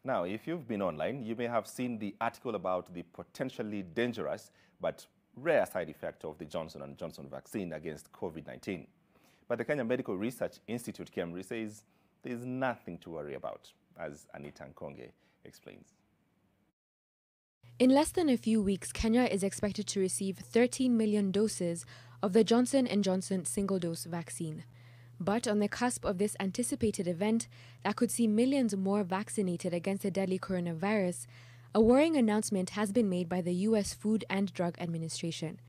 Now, if you've been online, you may have seen the article about the potentially dangerous but rare side effect of the Johnson & Johnson vaccine against COVID-19. But the Kenya Medical Research Institute, KEMRI, says there is nothing to worry about, as Anita Nkonge explains. In less than a few weeks, Kenya is expected to receive 13 million doses of the Johnson & Johnson single-dose vaccine. But on the cusp of this anticipated event that could see millions more vaccinated against the deadly coronavirus, a worrying announcement has been made by the U.S. Food and Drug Administration.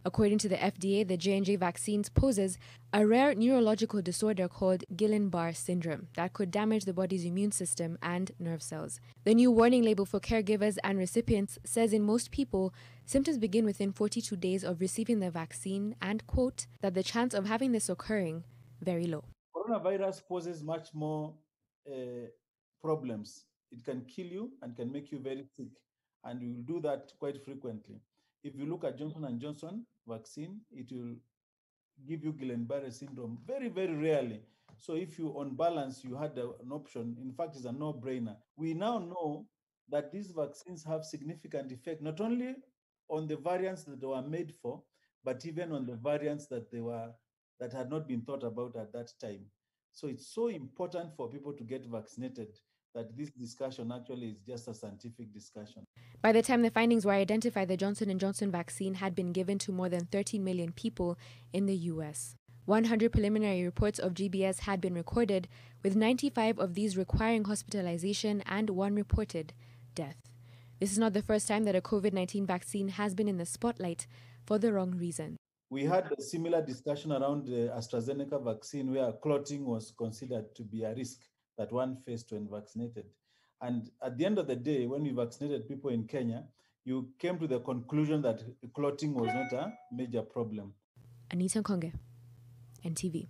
According to the FDA, the J&J vaccines poses a rare neurological disorder called Guillain-Barré syndrome that could damage the body's immune system and nerve cells. The new warning label for caregivers and recipients says in most people, symptoms begin within 42 days of receiving the vaccine and, quote, that the chance of having this occurring very low. Coronavirus poses much more problems. It can kill you and can make you very sick, and we will do that quite frequently. If you look at Johnson & Johnson vaccine, it will give you Guillain-Barré syndrome very, very rarely. So if you, on balance, you had an option, in fact, it's a no-brainer. We now know that these vaccines have significant effect, not only on the variants that they were made for, but even on the variants that had not been thought about at that time. So it's so important for people to get vaccinated that this discussion actually is just a scientific discussion. By the time the findings were identified, the Johnson & Johnson vaccine had been given to more than 13 million people in the U.S. 100 preliminary reports of GBS had been recorded, with 95 of these requiring hospitalization and one reported death. This is not the first time that a COVID-19 vaccine has been in the spotlight for the wrong reason. We had a similar discussion around the AstraZeneca vaccine where clotting was considered to be a risk that one faced when vaccinated. And at the end of the day, when we vaccinated people in Kenya, you came to the conclusion that clotting was not a major problem. Anita Nkonge, NTV.